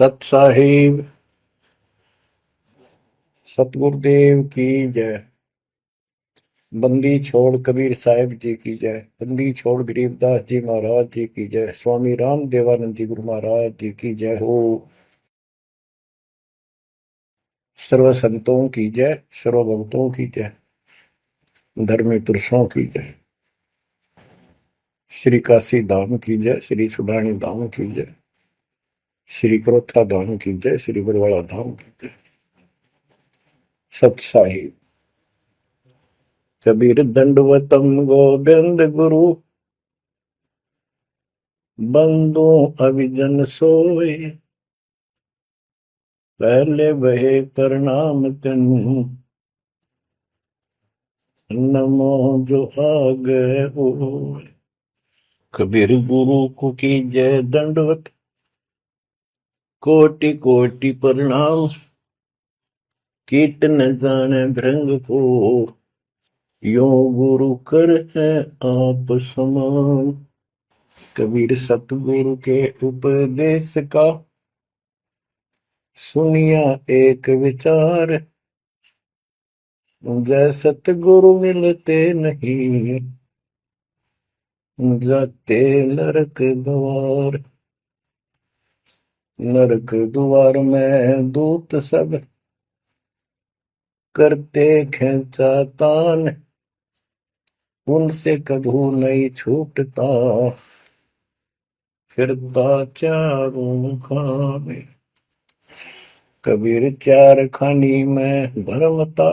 सत साहिब सतगुरुदेव की जय। बंदी छोड़ कबीर साहिब जी की जय। बंदी छोड़ गरीबदास जी महाराज जी की जय। स्वामी राम देवानंद जी गुरु महाराज जी की जय हो। सर्व संतों की जय, सर्व भक्तों की जय, धर्मी पुरुषों की जय। श्री काशी धाम की जय, श्री सुडानी धाम की जय, श्री क्रोथा धाम की जय, श्री बरवाड़ा धाम की जय। सत साहिब कबीर दंडवतम गोविंद गुरु, बंदो अभिजन सोए, पहले बहे प्रणाम तिन, नमो जो आगे होए। कबीर गुरु को की जय दंडवत, कोटि कोटि प्रणाम, कीर्तन जाने भृंग को, यो गुरु कर है आप समान। कबीर सतगुरु के उपदेश का, सुनिया एक विचार, जय सतगुरु मिलते नहीं, जाते नरक द्वार। नरक द्वार में दूत सब, करते खेचा तान, उनसे कभू नहीं छूटता, फिरता चारों खाने। कबीर चार खानी में भरमता,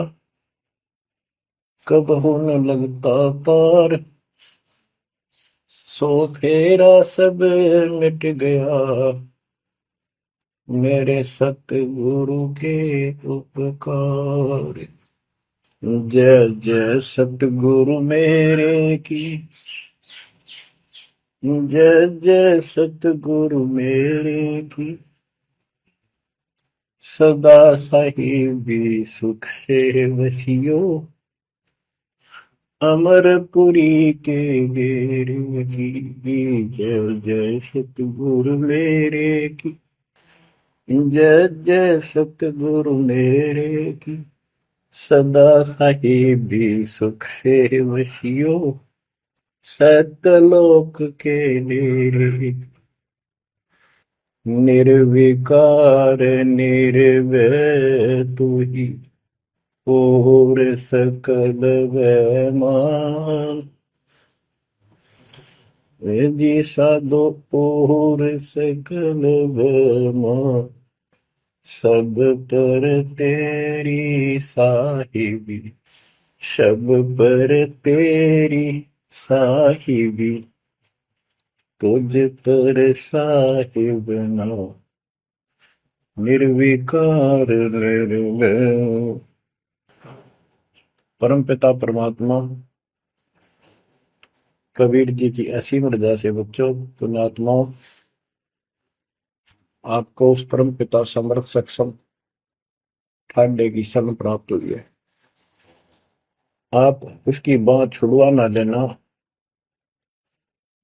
कबहू न लगता पार, सो फेरा सब मिट गया, मेरे सतगुरु के उपकार। जय जय सतगुरु मेरे की, जय जय सतगुरु मेरे की, सदा साहिबी सुख से वसियो, अमरपुरी के मेरे की। जय जय सतगुरु मेरे की, जय जय सतगुरु मेरे की, सदा साहिबी सुख से वसियो, सतलोक के डेरे। निर्विकार निर्भय तू ही, और सकल वैमान। जी साधो और सकल वैमान, सब पर तेरी साहिबी, सब पर तेरी साहिबी, तुझ पर साहिब ना, निर्विकार निर्भय। परम पिता परमात्मा कबीर जी की असीम रजा से बच्चों, पुण्यात्माओं, आपको उस परम पिता समर्थ सक्षम ठाडे की शरण प्राप्त हुई है। आप उसकी बांह छुड़वा ना लेना,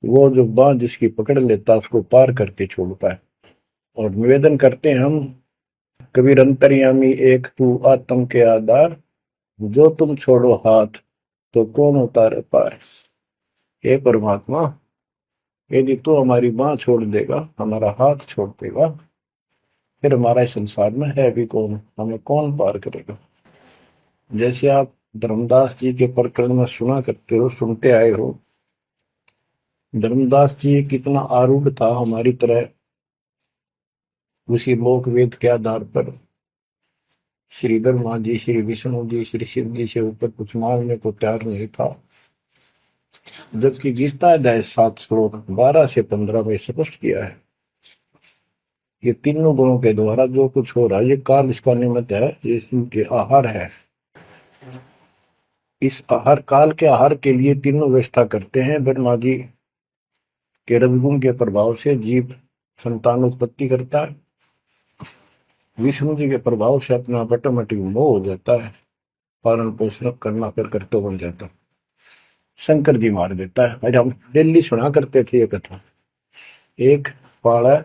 वो जो बांह जिसकी पकड़ लेता उसको पार करके छोड़ता है। और निवेदन करते हैं हम, कबीर अंतर्यामी एक तू आत्म के आधार, जो तुम छोड़ो हाथ तो कौन उतारे पार। हे परमात्मा, यदि तू हमारी बांह छोड़ देगा, हमारा हाथ छोड़ देगा, फिर हमारा इस संसार में है भी कौन, हमें कौन पार करेगा। जैसे आप धर्मदास जी के प्रकरण में सुना करते हो, सुनते आए हो, धर्मदास जी कितना आरूढ़ था हमारी तरह, उसी लोक वेद के आधार पर श्री ब्रह्मा जी, श्री विष्णु जी, श्री शिव जी से ऊपर कुछ मांगने को तैयार नहीं था। जबकि गीता अध्याय 7 श्लोक 12 से 15 में स्पष्ट किया है, ये तीनों गुणों के द्वारा जो कुछ हो रहा है, ये काल इसका निमित्त है, ये इनके आहार है। इस आहार, काल के आहार के लिए तीनों व्यवस्था करते हैं। ब्रह्मा जी के रजगुण के प्रभाव से जीव संतान उत्पत्ति करता है, विष्णु जी के प्रभाव से अपना ऑटोमेटिक मोह हो जाता है, पालन पोषण करना फिर कर्तव्य बन जाता है, शंकर जी मार देता है। आज हम डेली सुना करते थे ये कथा। एक पाड़ा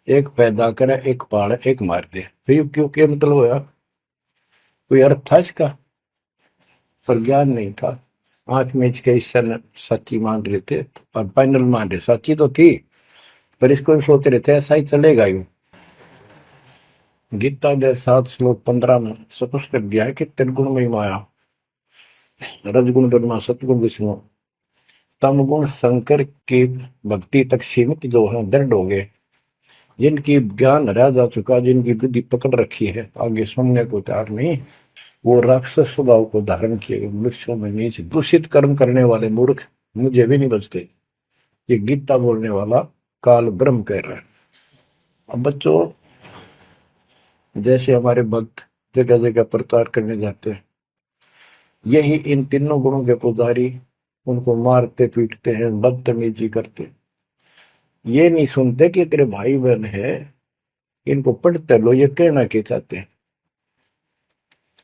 एक पैदा करे, एक पाले, एक मार दे। फिर क्यों क्या मतलब होया? कोई अर्थ था इसका? पर ज्ञान नहीं था। आंख मीच के ईश्वर ने सच्ची मान रहे थे और फाइनल मान रहे, सच्ची तो थी पर इसको भी सोच रहे थे ऐसा ही चलेगा यूं। गीता के 7 श्लोक 15 में स्पष्ट कर दिया है कि त्रिगुण में माया, रजगुण ब्रह्मा, सतगुण विष्णु, तम गुण शंकर की भक्ति तक सीमित जो है दृढ़ हो गए, जिनकी ज्ञान हरा जा चुका, जिनकी बुद्धि पकड़ रखी है, आगे सुनने को तैयार नहीं, वो राक्षस स्वभाव को धारण किए वृक्षों में नीच दूषित कर्म करने वाले मूर्ख मुझे भी नहीं बचते। ये गीता बोलने वाला काल ब्रह्म कह रहा है। अब बच्चों, जैसे हमारे भक्त जगह जगह प्रचार करने जाते हैं, यही इन तीनों गुणों के पुजारी उनको मारते पीटते हैं, बदतमीजी करते, ये नहीं सुनते कि तेरे भाई बहन है, इनको पढ़ते लो, ये कहना क्या चाहते हैं,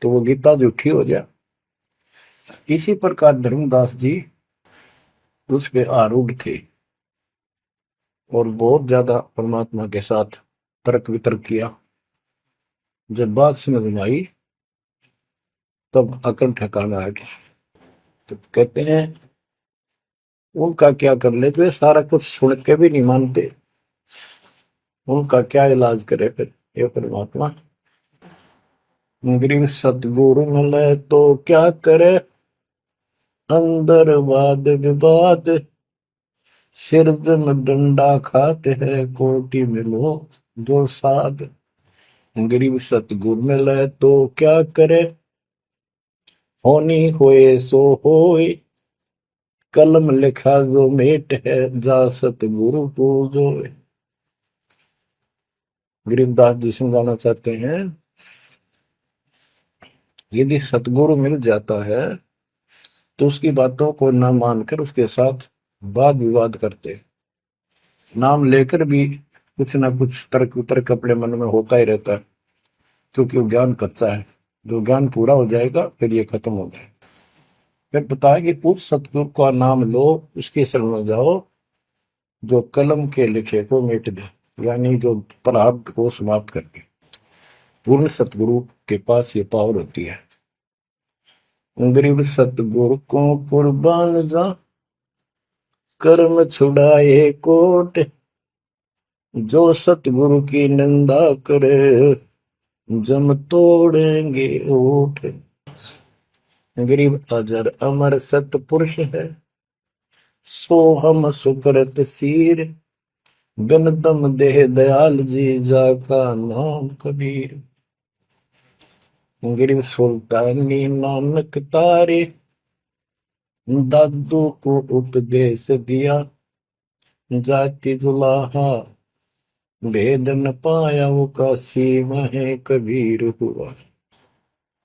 तो वो गीता झूठी हो जाए। इसी प्रकार धर्मदास जी उस पे आरूढ़ थे और बहुत ज्यादा परमात्मा के साथ तर्क वितर्क किया। जब बात समझ में आई तब अकल ठिकाना आ गया। तो कहते हैं उनका क्या कर ले, तो सारा कुछ सुन के भी नहीं मानते, उनका क्या इलाज करे फिर ये परमात्मा? गरीब सतगुरु मिले तो क्या करे, अंदर वाद विवाद, सिर में डंडा खाते हैं, कोटि में लो जो साध। गरीब सतगुरु मिले तो क्या करे, होनी होए सो होए, कलम लिखा जो मेट है, जा सतगुरु पूजो। गरीबदास जी समझाना चाहते हैं, यदि सतगुरु मिल जाता है तो उसकी बातों को न मानकर उसके साथ वाद विवाद करते, नाम लेकर भी कुछ ना कुछ तर्क वितर्क अपने मन में होता ही रहता है, क्योंकि वो ज्ञान कच्चा है। जो ज्ञान पूरा हो जाएगा फिर ये खत्म हो जाएगा। फिर बताया कि उस सतगुरु का नाम लो, उसके शरण में जाओ जो कलम के लिखे को मिट दे, यानी जो प्रारब्ध को समाप्त करके। पूर्ण सतगुरु के पास ये पावर होती है। गरीब सतगुरु को कुर्बान जा, कर्म छुड़ाए कोट, जो सतगुरु की निंदा करे, जम तोड़ेंगे ओठ। गरीब अजर अमर सतपुरुष है, सो हम सुकृत सीर, बिन दम देह दयाल जी, जाका नाम कबीर। गरीब सुल्तानी नानक तारे, दादू को उपदेश दिया, जाति जुलाहा भेद न पाया, वो काशी में कबीर हुआ।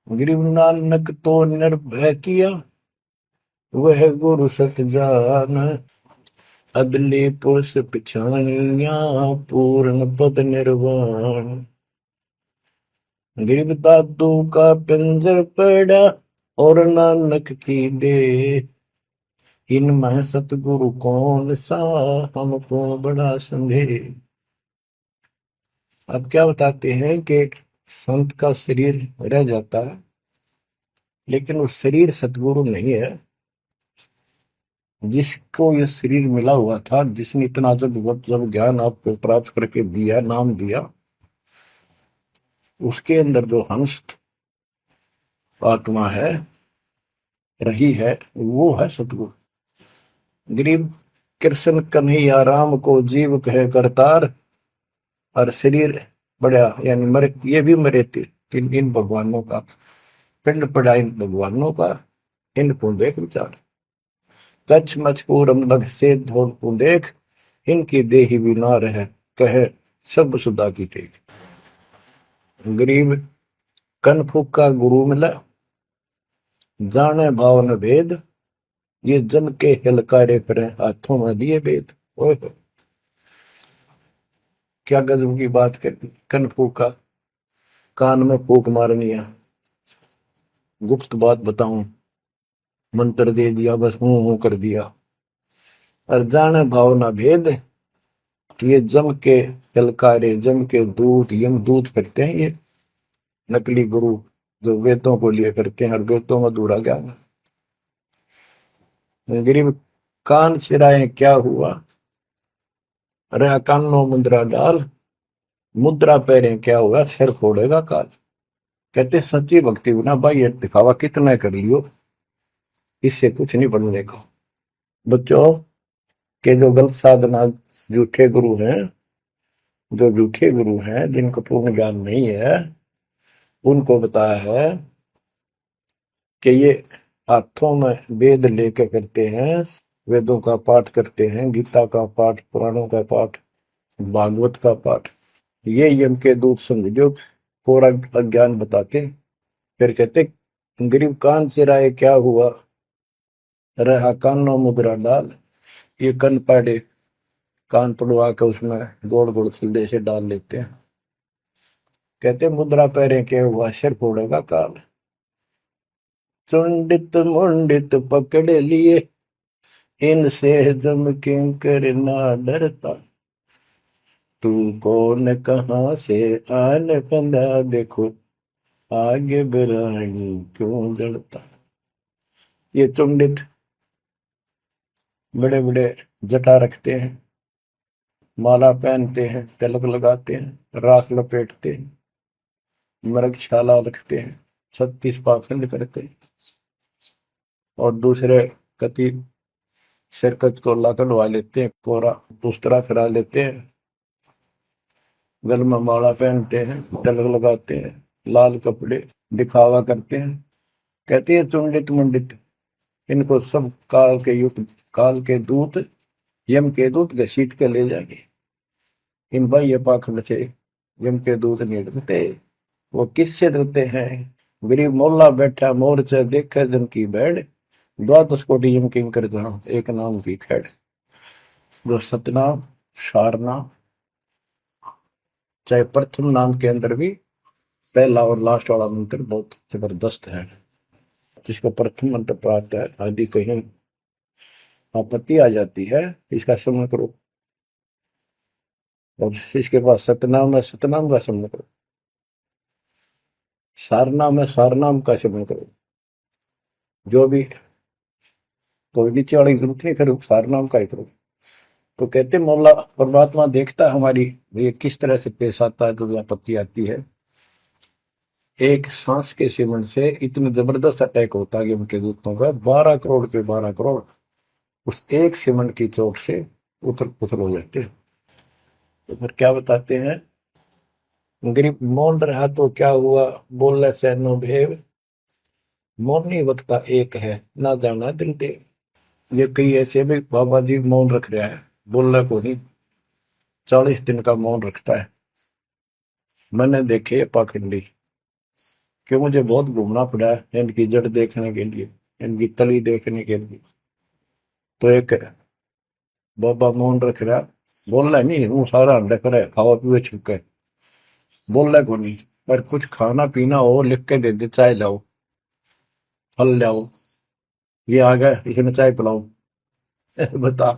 गरीब नानक तो निर्भय किया, वह गुरु सत जान, अदली पुरुष पिछानिया, पूर्ण पद निर्वाण। गरीब दादू का पिंजर पड़ा, और नानक की दे, इनमें सतगुरु कौन सा, हमको बड़ा संदेह। अब क्या बताते हैं कि संत का शरीर रह जाता है, लेकिन वो शरीर सतगुरु नहीं है। जिसको ये शरीर मिला हुआ था, जिसने इतना जब ज्ञान आपको प्राप्त करके दिया, नाम दिया, उसके अंदर जो हंस आत्मा है, रही है, वो है सतगुरु। गरीब कृष्ण कन्हैया राम को जीव कहे करतार, और शरीर बड़ा यानी मरे, ये भी मरे थे इन भगवानों का, पिंड पड़ा इन भगवानों का, इनको देख विचार, कच्छ मचपूरम लग से धोल को देख, इनकी देही भी ना रहे, कहे सब सुधा की टेक। गरीब कनफुक का गुरु मिला, जाने भाव न भेद, ये जन के हिलकारे फिरे, हाथों में दिए वेद। ओए क्या गजब की बात कर, कनफुक का कान में फूक मारनी है, गुप्त बात बताऊं, मंत्र दे दिया, बस हूं कर दिया। और जाने भाव न भेद, ये जम के ललकारे, जम के दूत, यम दूत करते हैं ये नकली गुरु जो वेदों को लिए करते हैं और वेदों में अधूरा ज्ञान। गरीब कान चिराए क्या हुआ, रहा कानों मुद्रा डाल, मुद्रा पैरे क्या हुआ, सिर फोड़ेगा काल। कहते सच्ची भक्ति बिना भाई ये दिखावा कितना कर लियो, इससे कुछ नहीं बनने का। बच्चों के जो गलत साधना, झूठे गुरु हैं, जो झूठे गुरु हैं जिनको पूर्ण ज्ञान नहीं है, उनको बताया है कि ये हाथों में वेद लेकर करते हैं, वेदों का पाठ करते हैं, गीता का पाठ, पुराणों का पाठ, भागवत का पाठ। ये यम के दूत समझो पूरा अज्ञान बताते। फिर कहते गरीब कान चिराए क्या हुआ, रहा कानों मुद्रा डाल। ये कन पाड़े, कान पड़वा के उसमें गोड़ गोड़ सिल्ले से डाल लेते हैं। कहते मुद्रा पैरे के हुआ, सिर फोड़ेगा काल। चुंडित मुंडित पकड़ लिए, इनसे जम किंकर ना डरता। तू कौन कहाँ से आन बंदा, देखो आगे बिरानी क्यों जड़ता। ये चुंडित बड़े बड़े जटा रखते हैं, माला पहनते हैं, तिलक लगाते हैं, राख लपेटते हैं, मृगशाला रखते हैं, 36 पाखंड करते हैं, और दूसरे कति सिरकत को ला कढ़वा लेते हैं, कोरा दूसरा फिरा लेते हैं, गल में माला पहनते हैं, तिलक लगाते हैं, लाल कपड़े दिखावा करते हैं। कहते हैं चुंडित मुंडित, इनको सब काल के युग, काल के दूत, यम के दूत घसीट के ले जाएंगे। इन बाह्य पाखंड से यम के दूत नहीं डरते। वो किससे डरते हैं, गरीब मोल्ला बैठा मोर्चा देखे जन की बैठ, द्वादश कोटि यम किंकर जहां एक नाम की खैड़। जो सतनाम, सारनाम, चाहे प्रथम नाम के अंदर भी पहला और लास्ट वाला मंत्र बहुत जबरदस्त है। जिसको प्रथम मंत्र प्राप्त है, आदि कहीं आपत्ति आ जाती है, इसका स्मरण करो। और इसके पास सतनाम है, सतनाम का स्मरण करो। सारनाम है, सारनाम का स्मरण करो। जो भी कोई नीचे वाली जरूरत नहीं, फिर सारनाम का ही करो। तो कहते मौला परमात्मा देखता है हमारी ये किस तरह से पेश आता है, जो आपत्ति आती है। एक सांस के सेवन से इतने जबरदस्त अटैक होता है कि उनके दूतों का 12 करोड़ के 12 करोड़ उस एक सीमेंट की चोट से उथल पुथल हो जाते हैं। तो फिर क्या बताते हैं, गरीब मौन रहा तो क्या हुआ, बोले सैनो भेव, मौनी वक्ता एक है, ना जाना दिल देव। ये कई ऐसे भी बाबा जी मौन रख रहा है, बोलना को नहीं, 40 दिन का मौन रखता है। मैंने देखे पाखंडी कि मुझे बहुत घूमना पड़ा है इनकी जड़ देखने के लिए, इनकी तली देखने के लिए। तो एक बाबा मौन रख रहा, बोलना नहीं, वो सारा अंडा करे खावा पीवे छुके, बोलना को नहीं। पर कुछ खाना पीना हो लिख के दे दे, चाय लाओ, फल लाओ, ये आ गया इसमें चाय पिलाओ। बता,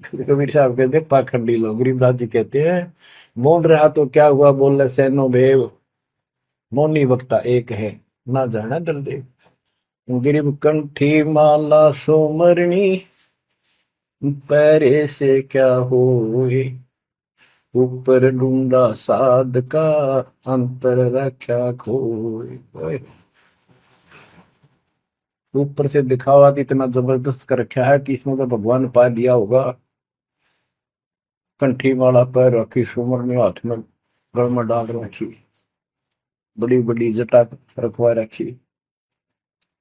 कबीर साहब कहते पाखंडी लोग। गरीबदास जी कहते हैं मौन रहा तो क्या हुआ, बोल सैनो भेव, मौनी वक्ता एक है, ना जाना दल देव। गिरिब कंठी माला सोमरणी, पैरे से क्या होए, ऊपर ढूंढा साध का, अंतर रक्षा खोए। ऊपर से दिखावा इतना जबरदस्त कर रखा है कि इसमें तो भगवान पा दिया होगा। कंठी माला पैर रखी, सुमरनी हाथ में गल में डाल रखी, बड़ी बड़ी जटा रखवा रखी,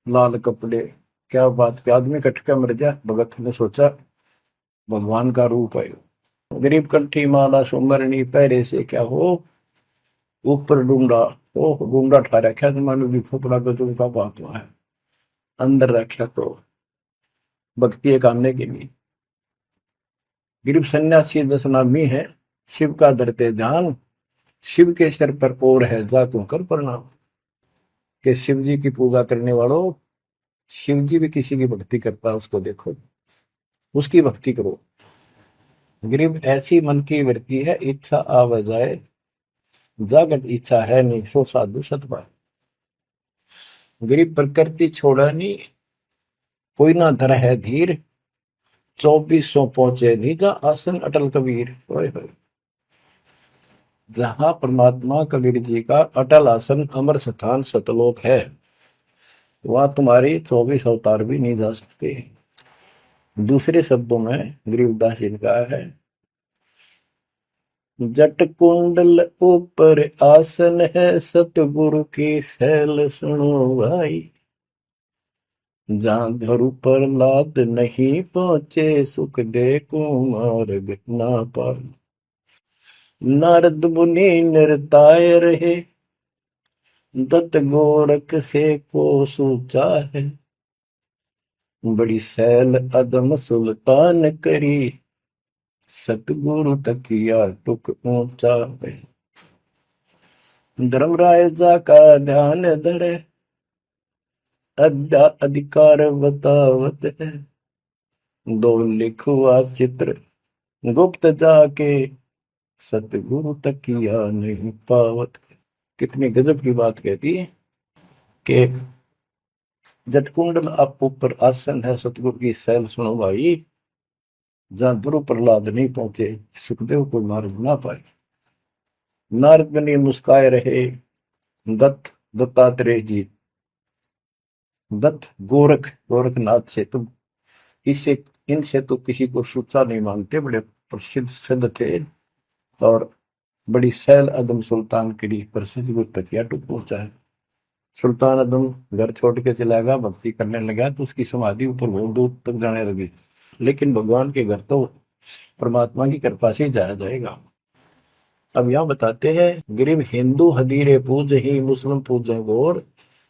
लाल कपड़े। क्या बात के आदमी कटका मर जा, भगत ने सोचा भगवान का रूप है। गरीब कंठी माला सुमरनी, पैरे से क्या हो, ऊपर डूंडा, ओ डूंडा ठा रखा, मानो भी खोपड़ा गजब का बात हुआ है, अंदर रखा तो भक्ति करने के लिए। गरीब सन्यासी दशनामी है, शिव का धरते ध्यान, शिव के सर पर और है जा तू कर प्रणाम। कि शिव जी की पूजा करने वालों, शिव जी भी किसी की भक्ति करता है, उसको देखो, उसकी भक्ति करो। गरीब ऐसी मन की वृत्ति है, इच्छा आव जाए, जागट इच्छा है नहीं, सो साधु सतपाल। गरीब प्रकृति छोड़ा नहीं, कोई ना धर है धीर, 2400 पहुंचे निजा आसन अटल कबीर। ओए होए। जहां परमात्मा कबीर जी का अटल आसन अमर स्थान सतलोक है, वहां तुम्हारी 24 अवतार भी नहीं जा सकते। दूसरे शब्दों में गरीबदास जी ने कहा है, जट कुंडल ऊपर आसन है, सतगुरु की सैल सुनो भाई। जहां धरु पर लाद नहीं पहुंचे, सुख दे कुमार्ग ना पाए। नारद मुनि निरताय रहे, दत्त गोरख से को सूचा है। बड़ी सैल अदम सुल्तान करी, सतगुरु तकिया टुक ऊंचा है। धर्मराय जा का ध्यान धरे, अद्या अधिकार बतावत है। दो लिखुआ चित्र गुप्त जाके, सतगुरु तकिया नहीं पावत। कितनी गजब की बात कहती है कि जटकुंडल आप ऊपर आसन है, सतगुरु की सैल सुनो भाई। जहां ध्रुव प्रहलाद नहीं पहुंचे, सुखदेव को मार्ग ना पाए। नारद मुनि मुस्काए रहे, दत्तात्रेय जी, दत्त गोरख गोरखनाथ से तुम इससे इनसे तो किसी को सूचा नहीं मानते, बड़े प्रसिद्ध सिद्ध थे। और बड़ी सैल अदम सुल्तान की प्रसिद्ध गुरु तक टूट पहुंचा है। सुल्तान अदम घर छोड़ के चला गया, भक्ति करने लगा, तो उसकी समाधि ऊपर बहुत दूर तक जाने लगी। लेकिन भगवान के घर तो परमात्मा की कृपा से जाया जाएगा। अब यहां बताते हैं, गरीब हिंदू हदीरे पूज ही, मुस्लिम पूजे गोर,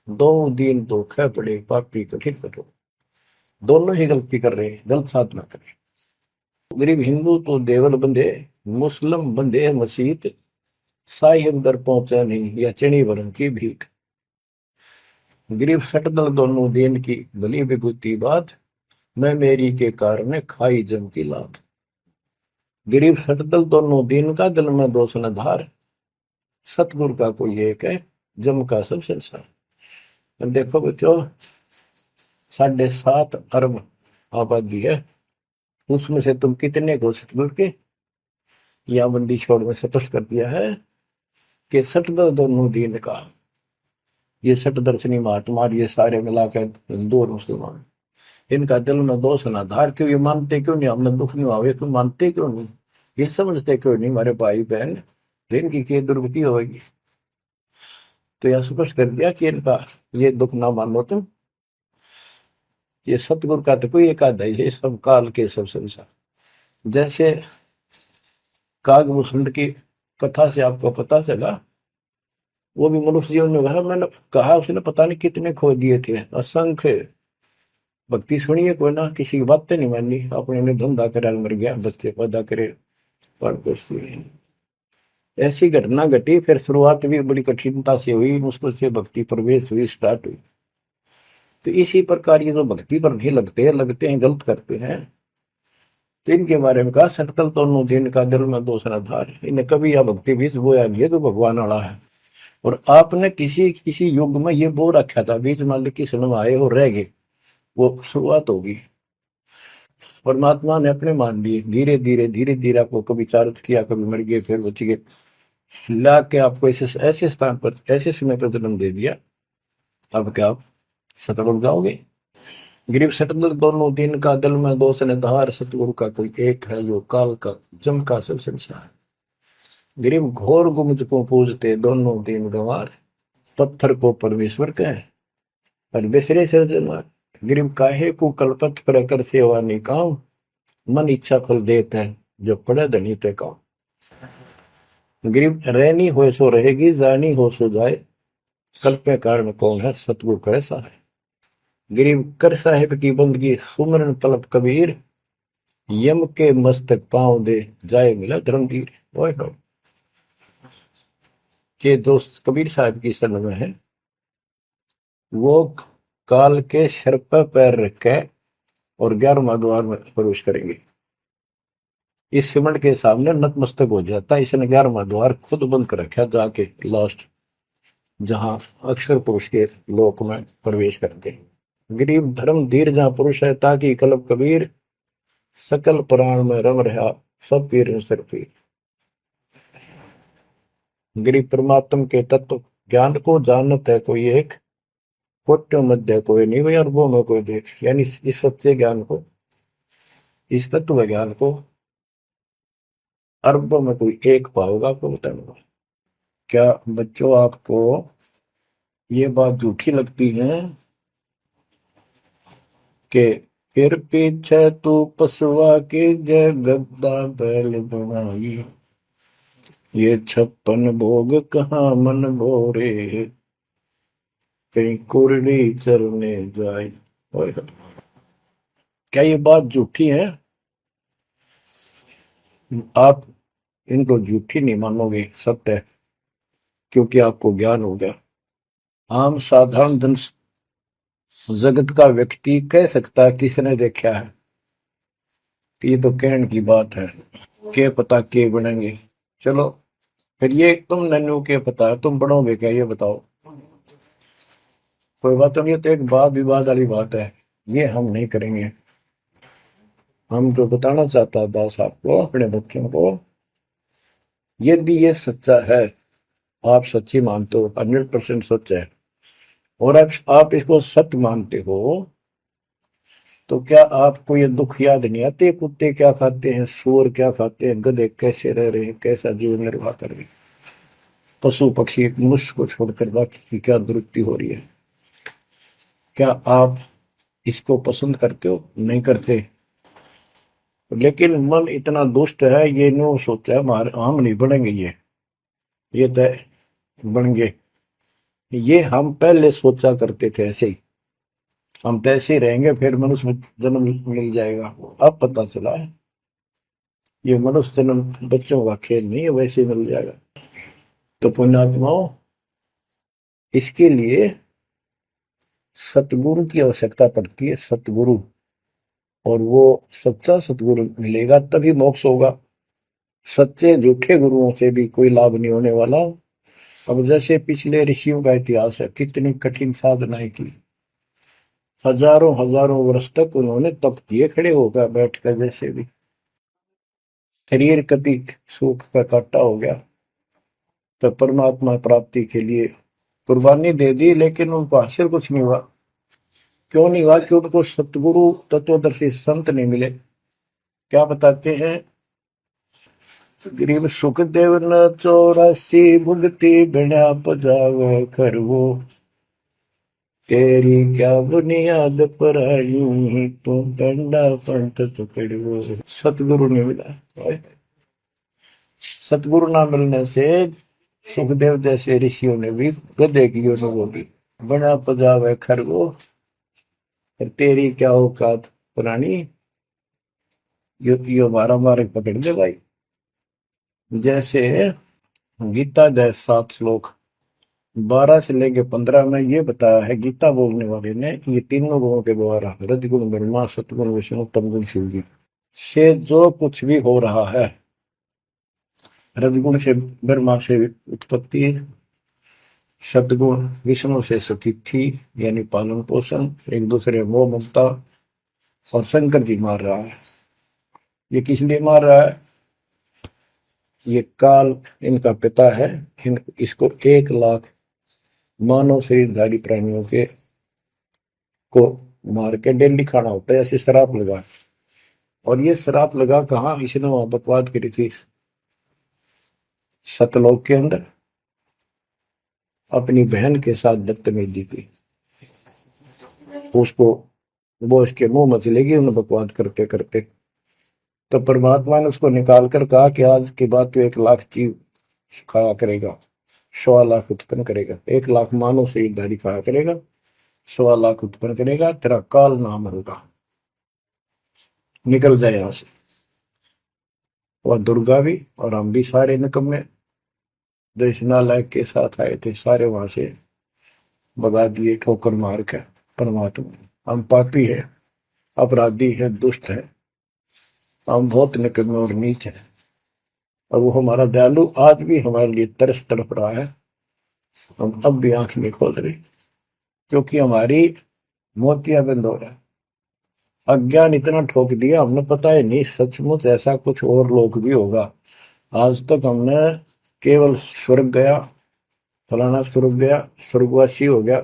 दो दीन धोखे पड़े, पापी कठिन कठोर। दोनों ही गलती कर रहे हैं, गलत साधना कर रहे हैं। गरीब हिंदू तो देवल बंधे, मुस्लिम बंधे मसीत, साई अंदर पहुंचा नहीं, या चणी वरण की भीख। गरीब सटदल दोनों दिन की भली विभूति बात, मैं मेरी के कारण खाई जम की लात। गरीब सटदल दोनों दिन का, दिल में दोष न धार, सतगुरु का कोई एक है, जम का सब संसार। देखो बच्चों, 7.5 अरब आबादी है, उसमें से तुम कितने को सतगुरु के, या बंदी छोड़ में स्पष्ट कर दिया है कि सटदल दोनों दिन का। ये सट दर्शनी महात्मा, ये सारे मिलाकर हिंदू और मुसलमान, इनका दिल में दोष ना धार। क्यों? ये मानते क्यों नहीं हमने दुख नहीं आवे? क्यों मानते क्यों नहीं? ये समझते क्यों नहीं हमारे भाई बहन, इनकी क्या दुर्गति होगी? तो यह स्पष्ट कर दिया कि इनका ये दुख ना मानो तुम। ये सतगुरु का तो कोई एक आधा ही है, सब काल के सब संसार। जैसे कागभूषण की कथा से आपको पता चला, वो भी मनुष्य जीवन में कहा, मैंने कहा उसने पता नहीं कितने खो दिए थे, असंख्य। भक्ति सुनिए कोई ना, किसी की बातें नहीं मानी, अपने ने धंधा करे मर गया, बच्चे पैदा करे पर कुछ नहीं। ऐसी घटना घटी, फिर शुरुआत भी बड़ी कठिनता से हुई, मुश्किल से भक्ति प्रवेश हुई, स्टार्ट हुई। तो इसी प्रकार ये जो भक्ति पर नहीं लगते हैं गलत करते हैं, तो इनके बारे में कहा, सटकल तो दिन का दिल में दोष न धार। इन्हें कभी यह भक्ति बीज बोया नहीं है, तो भगवान वाला है। और आपने किसी किसी युग में ये बो रखा था, बीज मान ली किसी में आए और रह गए, वो शुरुआत होगी। परमात्मा ने अपने मान लिए, धीरे धीरे आपको कभी चारित किया, कभी मर गए, फिर बच गए, ला के आपको ऐसे स्थान पर, ऐसे समय पर जन्म दे दिया। अब क्या आप सतगुरु जाओगे? गरीब सतगुरु दोनों दिन का, दिल में दोष ने धार, सतगुरु का कोई एक है, जो काल का जम का सब संसार। गरीब घोर गुमज को पूजते, दोनों दिन गंवार, पत्थर को परमेश्वर कहे और बिसरे सृजनहार। गरीब काहे को कल्पत पर कर सेवा निकाम, मन इच्छा फल देता है, जो पड़े धनी पे काम। गरीब रहनी हो सो रहेगी, जानी हो सो जाए, कल्पे कारण कौन है, सतगुरु करे सहाय। गरीब कर साहिब की बंदगी, सुमरन तलब कबीर, यम के मस्तक पांव दे, जाए मिला धर्मवीर। ओए हो, के दोस्त कबीर साहब की शरण में है, वो काल के सिर पर पैर रख के और 11वां द्वार में प्रवेश करेंगे। इस सिमट के सामने नतमस्तक हो जाता है। इसने 11वां द्वार खुद बंद कर रखा जाके लास्ट, जहां अक्षर पुरुष के लोक में प्रवेश करते। गरीब धर्म धीर जहां पुरुष है, ताकि कलब कबीर सकल प्राण में रम रहा सब पीर सिर पीर। गरीब परमात्म के तत्व ज्ञान को जानत है कोई एक, कोट्यों मध्य कोई नहीं भाई, अरबों में कोई देख। यानी इस सच्चे ज्ञान को, इस तत्व ज्ञान को अरबों में कोई एक पाओगा, आपको बताऊंगा। क्या बच्चों आपको ये बात झूठी लगती है कि फिर पीछे तू पसवा के जय गद्दा बैल बनाई, ये 56 भोग कहाँ मन भोरे, कहीं कुरड़ी चरने जाए। क्या ये बात झूठी है? आप इनको झूठी नहीं मानोगे, सत्य है, क्योंकि आपको ज्ञान हो गया। आम साधारण जन जगत का व्यक्ति कह सकता है किसने देखा है, ये तो कहने की बात है, के पता के बनेंगे। चलो फिर ये तुम नन्नू के पता है, तुम बनोगे क्या ये बताओ। कोई बात नहीं, ये तो एक वाद विवाद वाली बात है, ये हम नहीं करेंगे। हम जो बताना चाहता दास आपको, अपने बच्चों को, यदि ये सच्चा है, आप सच्ची मानते हो, 100% सच है, और आप इसको सत्य मानते हो, तो क्या आपको ये दुख याद नहीं आते? कुत्ते क्या खाते हैं, सूअर क्या खाते हैं, गधे कैसे रह रहे हैं, कैसा जीवन निर्वाह कर रहे हैं, पशु पक्षी एक मनुष्य को छोड़कर बाकी की क्या दुरुक्ति हो रही है। क्या आप इसको पसंद करते हो? नहीं करते। लेकिन मन इतना दुष्ट है, ये नो सोचा है हमारे हम नहीं बनेंगे, ये तय बन गए। ये हम पहले सोचा करते थे ऐसे ही, हम तो ऐसे ही रहेंगे, फिर मनुष्य जन्म मिल जाएगा। अब पता चला है ये मनुष्य जन्म बच्चों का खेल नहीं है, वैसे ही मिल जाएगा। तो पुण्यात्माओं, इसके लिए सतगुरु की आवश्यकता पड़ती है, सतगुरु। और वो सच्चा सतगुरु मिलेगा तभी मोक्ष होगा। सच्चे झूठे गुरुओं से भी कोई लाभ नहीं होने वाला। अब जैसे पिछले ऋषियों का इतिहास है, कितनी कठिन साधनाएं की, हजारों हजारों वर्ष तक उन्होंने तप किए खड़े होकर बैठकर, जैसे भी शरीर कति सुख का काटा हो गया, तो परमात्मा प्राप्ति के लिए कुर्बानी दे दी, लेकिन उनको हासिल कुछ नहीं हुआ। क्यों नहीं हुआ? कि उनको सतगुरु तत्वदर्शी संत नहीं मिले। क्या बताते हैं? गरीब सुखदेव न 84 भुगती बिना पजावे खरवो, तेरी क्या बुनियाद पर आई, तू डंडा पंथ पकड़ो। सतगुरु नहीं मिला। सतगुरु ना मिलने से सुखदेव जैसे ऋषियों ने भी गधे की अनुभव की, बना पजावे खरगो, तेरी क्या औकात पुरानी, यो मारा मारे पकड़ दे भाई। जैसे गीता जय 7 श्लोक 12 से लेके 15 में ये बताया है गीता बोलने वाले ने कि ये तीनों गुणों के द्वारा, रजगुण ब्रह्मा, सतगुण विष्णु, तमगुण शिव जी से जो कुछ भी हो रहा है, रजगुण से ब्रह्मा से उत्पत्ति, सतगुण विष्णु से स्थिति यानी पालन पोषण, एक दूसरे मोह ममता, और शंकर जी मार रहा है। ये किस लिए मार रहा है? ये काल इनका पिता है, इसको 1 लाख मानव शरीरधारी प्राणियों के को मार के डेली खाना होता है, ऐसे शराब लगा। और ये शराब लगा कहाँ? इसने वहां बकवाद करी थी सतलोक के अंदर, अपनी बहन के साथ बदतमीजी की। उसको वो इसके मुंह में चलेगी उन्हें बकवाद करते करते। तो परमात्मा ने उसको निकाल कर कहा कि आज के बाद तो 1 लाख जीव खाया करेगा, 1.25 लाख उत्पन्न करेगा, 1 लाख मानव शरीरधारी खाया करेगा, 1.25 लाख उत्पन्न करेगा, तेरा काल नाम होगा, निकल जाए यहां से। वह दुर्गा भी और हम भी सारे निकम्मे जो इस नालायक के साथ आए थे, सारे वहां से भगा दिए ठोकर मार के। परमात्मा हम पापी है, अपराधी है, दुष्ट है, हम बहुत निकम्मे और नीच हैं, और वो हमारा दयालु आज भी हमारे लिए तरस तड़प रहा है। हम अब भी आंख नहीं खोल रहे, क्योंकि हमारी मोतियां बंद हो रहा है। अज्ञान इतना ठोक दिया, हमने पता है नहीं सचमुच ऐसा कुछ और लोक भी होगा। आज तक हमने केवल स्वर्ग गया, फलाना स्वर्ग गया, स्वर्गवासी हो गया,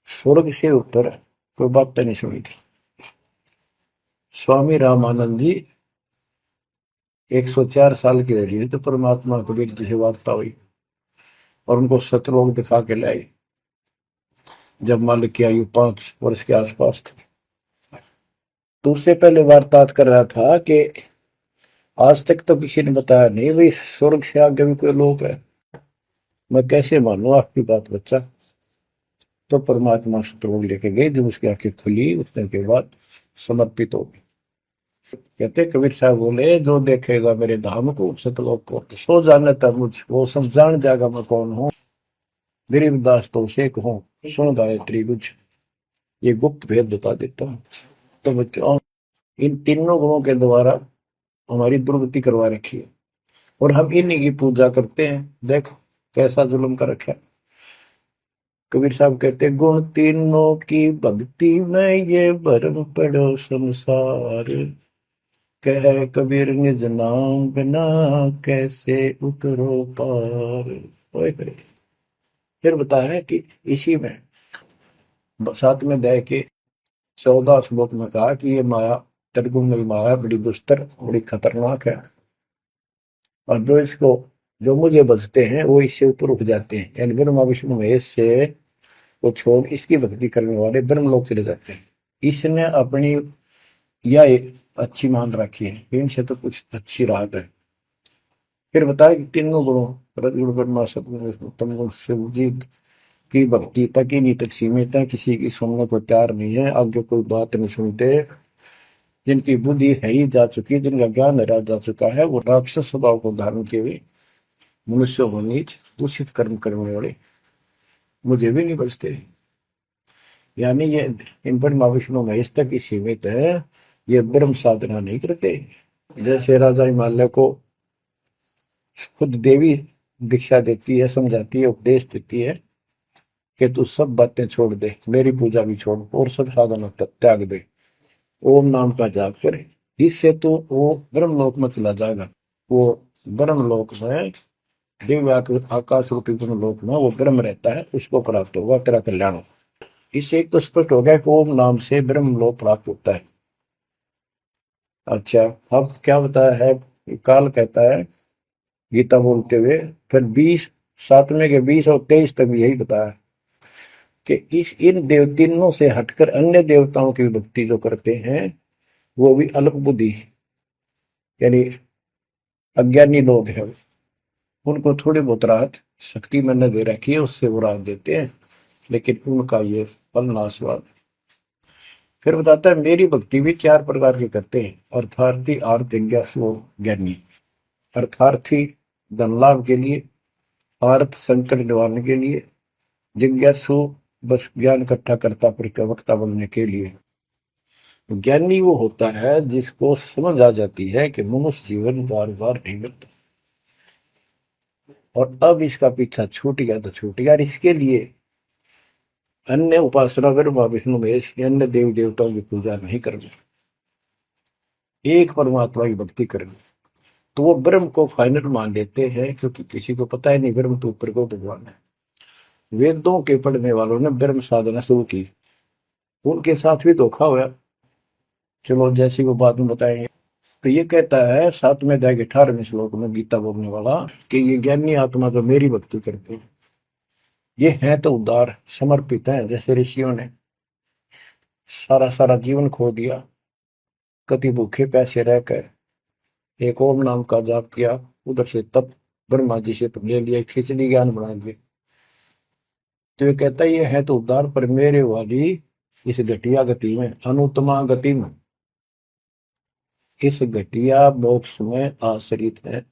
स्वर्ग से ऊपर कोई बात नहीं सुनी थी। स्वामी रामानंद जी 104 साल की रही तो परमात्मा कबीर जी से वार्ता हुई और उनको सतलोक दिखा के लाई, जब मालिक की आयु 5 वर्ष के आसपास थी। तो उससे पहले वार्तालाप कर रहा था कि आज तक तो किसी ने बताया नहीं भाई स्वर्ग से आगे भी कोई लोक है, मैं कैसे मानू आपकी बात बच्चा। तो परमात्मा सतलोक लेके गए, जब उसकी आंखें खुली उतने के बाद समर्पित हो गई। कहते कबीर साहब बोले, जो देखेगा मेरे धाम को सतलोक को सो जाने तक मुझ वो सब जान जाएगा मैं कौन हूँ। गरीबदास तो उसे कहूँ सुन गायत्री कुछ, ये गुप्त भेद बता देता हूँ। तो बच्चों इन तीनों गुणों के द्वारा हमारी दुर्गति करवा रखी है, और हम इन्हीं की पूजा करते हैं। देख कैसा जुल्म कर रखा है। कबीर साहब कहते गुण तीनों की भक्ति में ये भरम पड़ो संसार, कह कबीर निज नाम बिना कैसे उतरो पार। ओए होए। फिर बताया है कि इसी में 7वें अध्याय के 14 श्लोक में कहा कि ये माया त्रिगुण माया बड़ी दुस्तर बड़ी खतरनाक है, और जो मुझे बचते हैं वो इससे ऊपर उठ जाते हैं, यानी ब्रह्मा विष्णु महेश से वो छोड़ इसकी भक्ति करने वाले ब्रह्मलोक चले जाते हैं। इसने अपनी यह अच्छी मान रखी है, इनसे तो कुछ अच्छी राहत है। फिर बताया कि तीनों गुणों रजगुण ब्रह्मा सतगुण विष्णु तम गुण शिव जी की भक्ति तक ही नहीं तक सीमित है, किसी की सुनने को तैयार नहीं है, आगे कोई बात नहीं सुनते। जिनकी बुद्धि है ही जा चुकी, जिनका ज्ञान हरा जा चुका है, वो राक्षस स्वभाव को धारण किए हुए मनुष्य हो नीच दूषित कर्म करने वाले मुझे भी नहीं बचते। यानी ये इन पर माँ विष्णु महेश तक ही सीमित है, ये ब्रह्म साधना नहीं करते। जैसे राजा हिमालय को खुद देवी दीक्षा देती है, समझाती है, उपदेश देती है कि तू सब बातें छोड़ दे, मेरी पूजा भी छोड़ और सब साधना त्याग दे, ओम नाम का जाप करे, इससे तो वो ब्रह्मलोक में चला जाएगा। वो ब्रह्मलोक में दिव्य आकाश रूपी ब्रह्मलोक में वो ब्रह्म रहता है, उसको प्राप्त होगा, तेरा कल्याण होगा। इससे एक तो स्पष्ट हो गया कि ओम नाम से ब्रह्मलोक प्राप्त होता है। अच्छा, अब क्या बताया है, काल कहता है गीता बोलते हुए, फिर 7वें के 20 और 23 तक भी यही बताया कि इन तीनों से हटकर अन्य देवताओं की भक्ति जो करते हैं वो भी अल्प बुद्धि यानी अज्ञानी लोग हैं, उनको थोड़ी बहुत राहत शक्ति मैंने दे रखी है, उससे वो राहत देते हैं, लेकिन उनका ये फल नाशवान। फिर बताता है मेरी भक्ति भी 4 प्रकार की करते हैं, अर्थार्थी आर्थ जिज्ञासु ज्ञानी। अर्थार्थी धन लाभ के लिए, आर्थ संकट निवारण के लिए, जिज्ञासु बस ज्ञान इकट्ठा करता प्रवक्ता बनने के लिए। ज्ञानी वो होता है जिसको समझ आ जाती है कि मनुष्य जीवन बार बार नहीं मिलता, और अब इसका पीछा छूट गया तो छूट गया, इसके लिए अन्य उपासना ब्रह्मा विष्णु महेश अन्य देव देवताओं की पूजा नहीं करनी, एक परमात्मा की भक्ति करनी। तो वो ब्रह्म को फाइनल मान लेते हैं, क्योंकि किसी को पता ही नहीं ब्रह्म तो ऊपर को भगवान है। वेदों के पढ़ने वालों ने ब्रह्म साधना शुरू की, उनके साथ भी धोखा हुआ। चलो जैसी वो बात में बताएंगे। तो ये कहता है 7वें अध्याय के 18वें श्लोक में गीता बोलने वाला कि ये ज्ञानी आत्मा जो मेरी भक्ति करते हैं ये है तो उदार समर्पित है, जैसे ऋषियों ने सारा सारा जीवन खो दिया, कभी भूखे पैसे रहकर एक ओम नाम का जाप किया, उधर से तप ब्रह्मा जी से ले लिया, खिचड़ी ज्ञान बना दिए। तो ये कहता है ये है तो उदार, पर मेरे वाली इस घटिया गति में, अनुत्तमा गति में, इस घटिया मोक्ष में आश्रित है।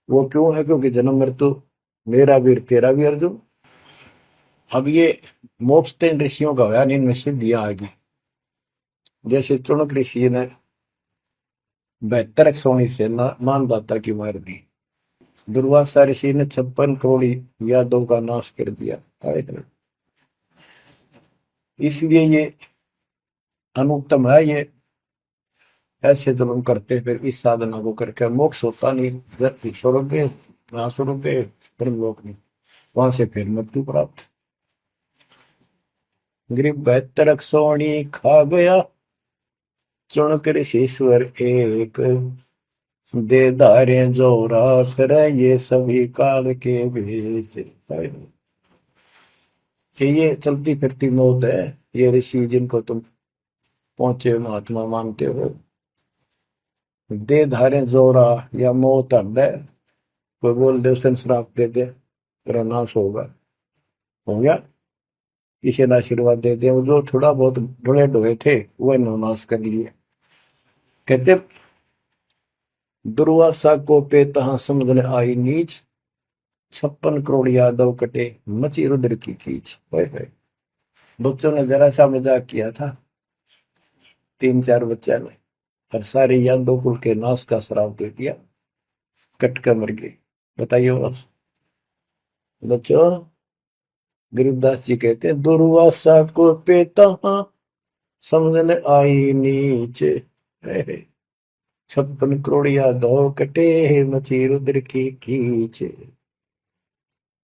वो क्यों है, क्योंकि जन्म मृत्यु मेरा वीर तेरा भी अर्जुन। अब ये मोक्ष तो इन ऋषियों का होया, इनमें सिद्धियां आ गई। जैसे चुनक ऋषि ने 72 सोनी से मानदाता की मार दी। दुर्वासा ऋषि ने 56 करोड़ यादव का नाश कर दिया। इसलिए ये अनुत्तम है। ये ऐसे जुल्म करते फिर इस साधना को करके मोक्ष होता नहीं, स्वर्ग वहां स्वर्ग ब्रह्मलोक नहीं, वहां से फिर मृत्यु प्राप्त। गरीब 72 सोनी खा गया चुन कर ईश्वर एक, दे धारे जोरा फिर ये सभी काल के भेष। कि ये चलती फिरती मौत है। ये ऋषि जिनको तुम पहुंचे महात्मा मानते हो, दे धारे जोरा या मौत है। कोई बोल दे उसे श्राप दे दे तेरा नाश होगा, हो गया। किसी ने आशीर्वाद दे दिया, वो जो थोड़ा बहुत ढोए ढोए थे वह नाश कर लिए। कहते दुर्वासा को पे तहां समझने आई नीच, 56 करोड़ यादव कटे मची रुद्र की कीच। बच्चों ने जरा सा मजाक किया था, 3-4 बच्चा ने, और सारे यादव कुल के नाश का श्राप दे दिया, कट कर मर गए। बताइए बच्चों, गरीबदास जी कहते हैं दुर्वासा को पे तहां समझने आई नीच, 56 करोड़ यादव कटे मची रुद्र की कीच।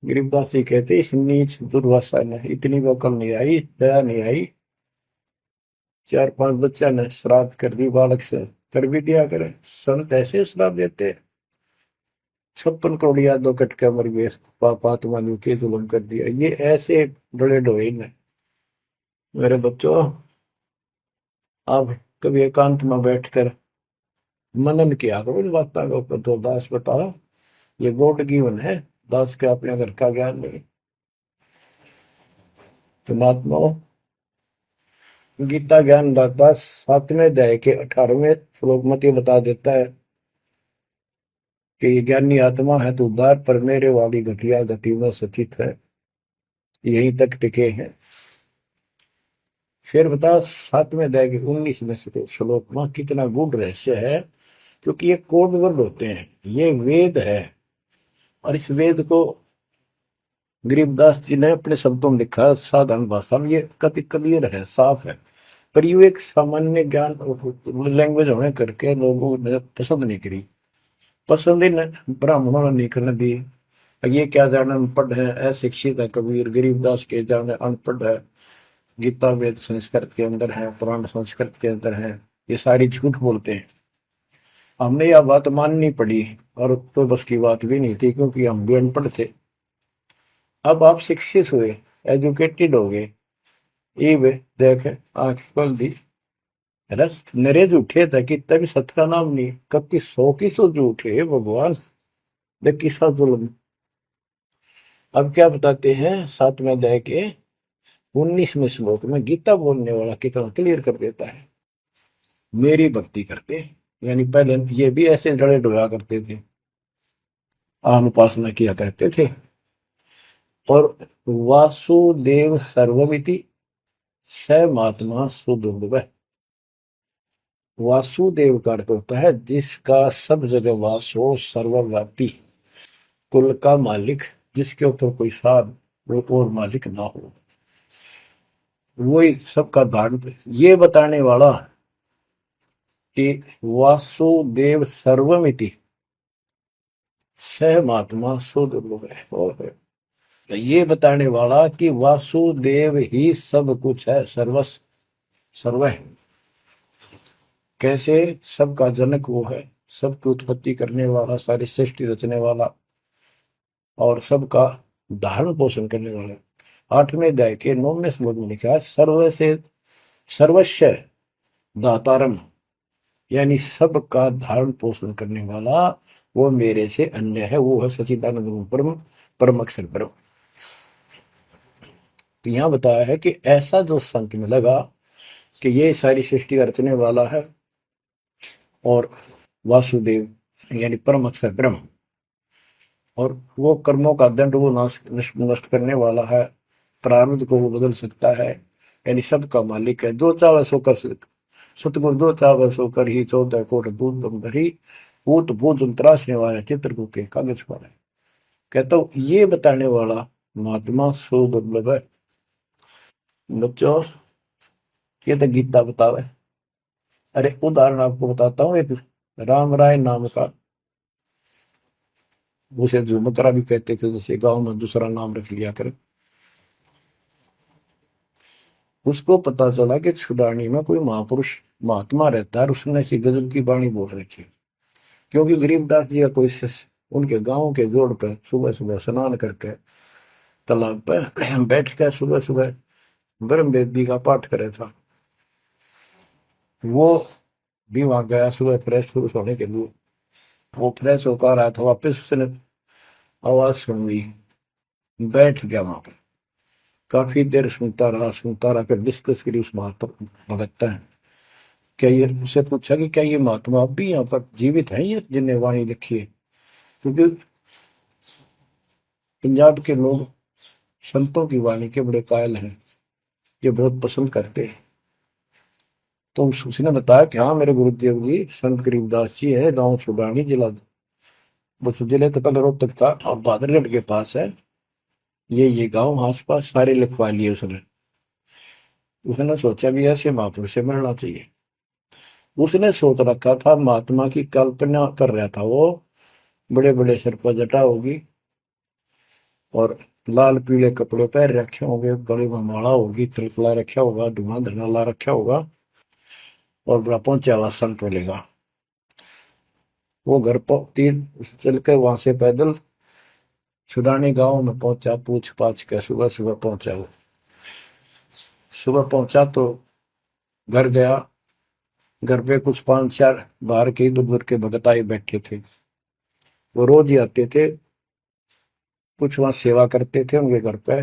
गरीबदास जी कहते इस नीच दुर्वासा ने इतनी वकल नहीं आई, दया नहीं आई। 4-5 बच्चा ने श्राद्ध कर दी, बालक से कर भी दिया करे। संत ऐसे श्राप देते, 56 करोड़ यादव कट के मर गए, पापात्मा ने के जुल्म कर दिया। ये ऐसे डोले ढोए ने। मेरे बच्चों, आप कभी एकांत में बैठकर मनन किया करो इन बातों के ऊपर। तो दास बताओ, ये गॉड गिवन है, दास के अपने घर का ज्ञान नहीं। तो महात्माओं, गीता ज्ञान दाता 7वें अध्याय के 18वें श्लोक में ये बता देता है कि ज्ञानी आत्मा है तो उद्धार पर मेरे वाली घटिया गति में स्थित है, यहीं तक टिके हैं। फिर बता 7वें अध्याय के 19वें श्लोक में कितना गूढ़ रहस्य है, क्योंकि ये कोड वर्ड होते हैं, ये वेद है। और इस वेद को गरीबदास जी ने अपने शब्दों में लिखा, साधारण भाषा में, ये कति क्लियर है, साफ है। पर ये एक सामान्य ज्ञान लैंग्वेज होने करके लोगों ने पसंद नहीं करी। पसंद ही ब्राह्मणों ने नहीं करने दी। ये क्या जाने अनपढ़ है, अशिक्षित है कबीर। गरीबदास के जाने अनपढ़ है, गीता वेद संस्कृत के अंदर है, पुराण संस्कृत के अंदर है, ये सारी झूठ बोलते हैं। हमने यह बात माननी पड़ी, और तो बस की बात भी नहीं थी, क्योंकि हम भी अनपढ़ थे। अब आप शिक्षित हुए, एजुकेटेड हो गए, ये देख आंख खोल दी, रस नरे झूठे था कि तभी सत का नाम नहीं, कब की 100 की 100 झूठे भगवान, देख किसा जुल्म। अब क्या बताते हैं 7वें अध्याय के 19वें श्लोक में, गीता बोलने वाला कितना क्लियर कर देता है। मेरी भक्ति करते, यानी पहले ये भी ऐसे डरे डोया करते थे, आम उपासना किया करते थे। और वासुदेव सर्वमिति स महात्मा सुदुर्लभ। वासुदेव का अर्थ होता है जिसका सब जगह वास हो, सर्वव्यापी, कुल का मालिक, जिसके ऊपर कोई साथ और मालिक ना हो, वही सबका धारण। ये बताने वाला कि वासुदेव सर्वमिति सह महात्मा सुदुर्लभ है। और ये बताने वाला कि वासुदेव ही सब कुछ है, सर्वस्व सर्व है। कैसे? सबका जनक वो है, सबकी उत्पत्ति करने वाला, सारी सृष्टि रचने वाला, और सबका धारण पोषण करने वाला। 8वें अध्याय के 9वें श्लोक में लिखा है, सर्व से सर्वस्व दातारम, यानी सबका धारण पोषण करने वाला वो मेरे से अन्य है, वो है सच्चिदानंद परम परम अक्षर ब्रह्म। तो यहां बताया है कि ऐसा जो संत में लगा कि ये सारी सृष्टि रचने वाला है, और वासुदेव यानी परम अक्षर ब्रह्म, और वो कर्मों का दंड वो नष्ट करने वाला है, प्रारब्ध को वो बदल सकता है, यानी सबका मालिक है, जो चाहे सो कर सतगुरु दो चाव सो कर ही 14 कोट दूध तुम धरी ऊत भूत त्रासने वाले चित्रकूट के कागज पर है। कहता हूँ ये बताने वाला महात्मा सो दुर्लभ है। बच्चों ये तो गीता बतावे। अरे उदाहरण आपको बताता हूँ, एक राम राय नाम का, उसे झुमकरा भी कहते थे, जैसे गांव में दूसरा नाम रख लिया कर। उसको पता चला कि छुडानी में कोई महापुरुष महात्मा रहता है, उसने ऐसी गजब की वाणी बोल रखी। क्योंकि गरीबदास जी का कोई शिष्य उनके गांव के जोड़ पे सुबह सुबह स्नान करके तालाब पे बैठ कर सुबह सुबह ब्रह्म वेदी का पाठ करे था। वो भी वहां गया सुबह फ्रेश होने के लिए। वो फ्रेश होकर आया था, वापस उसने आवाज सुन ली, बैठ गया वहां पर। काफी देर सुनता रहा, फिर डिस्कस करी उस महात्मा भगत है। क्या ये उससे पूछा कि क्या ये महात्मा अब भी यहाँ पर जीवित है, ये जिन्हें वाणी लिखी है? क्योंकि पंजाब के लोग संतों की वाणी के बड़े कायल हैं, ये बहुत पसंद करते हैं। तो उसने बताया कि हाँ मेरे गुरुदेव जी संत गरीबदास जी है, गांव छुडानी, जिला वो जिले तो कल रोहतक था और बादरगढ़ के पास है। ये गांव आस पास सारे लिखवा लिए उसने। उसने सोचा भी ऐसे महापुरुष से मिलना चाहिए। उसने सोच रखा था, महात्मा की कल्पना कर रहा था वो, बड़े बड़े सिर पर जटा होगी और लाल पीले कपड़े पहन रखे होंगे, गले में माला होगी, तिलकला रखा होगा, धुआं धना ला रखा होगा और बड़ा पहुंचा हुआ संत मिलेगा। वो घर पर तीन चल के वहां से पैदल छुडानी गांव में पहुंचा, पूछ पाछ के सुबह सुबह पहुंचा। वो सुबह पहुंचा तो घर गया। घर पे कुछ 5-4 बाहर के इधर उधर के भगत आए बैठे थे। वो रोज ही आते थे, कुछ वहां सेवा करते थे, उनके घर पे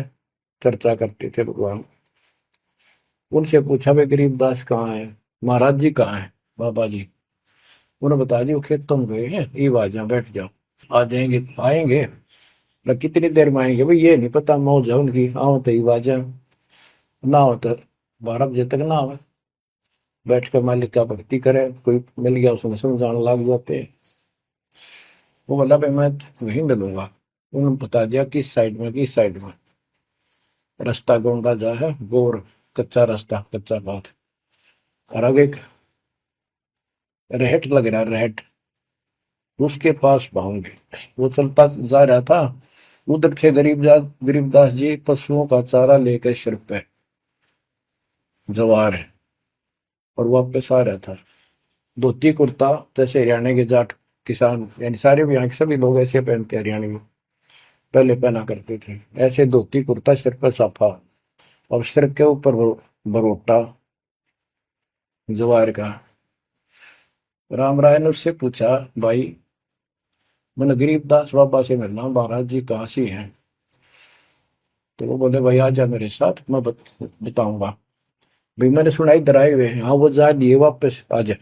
चर्चा करते थे भगवान। उनसे पूछा भाई गरीबदास कहाँ है, महाराज जी कहाँ है, बाबा जी? उन्होंने बताया जी वो खेतों में गए हैं, ये आ जाओ, बैठ जाओ। आ जाएंगे, आएंगे ना, कितनी देर में आएंगे भाई ये नहीं पता, मौज है उनकी, आओ तो ही आ जाए, ना हो तो 12 बजे तक ना आवे। बैठ कर मालिक का भक्ति करे, कोई मिल गया उसमें समझाने लग जाते हैं। वो बोला भाई मैं वहीं मिलूंगा। उन्होंने बता दिया किस साइड में, किस साइड में। रास्ता गोंडा जा है, गोर कच्चा रास्ता, कच्चा बात, और आगे रहट लग रहा है, रहट, उसके पास पहुंचे। वो चलता जा रहा था, उधर थे गरीबदास जी पशुओं का चारा लेकर सिर पे जवार है, और वापस आ रहा था। धोती कुर्ता, जैसे हरियाणा के जाट किसान, यानी सारे भी यहाँ के सभी लोग ऐसे पहनते, हरियाणा में पहले पहना करते थे ऐसे, धोती कुर्ता, सिर पर साफा और सिर के ऊपर बरोटा जवार का। राम राय ने उससे पूछा, भाई मैंने गरीबदास बाबा से मिलना, महाराज जी कहाँ से हैं? तो वो बोले भाई आ जा मेरे साथ, मैं बताऊंगा। भाई मैंने सुना इधर आए हुए हैं, हाँ वो जा दिए वापस, आ जा,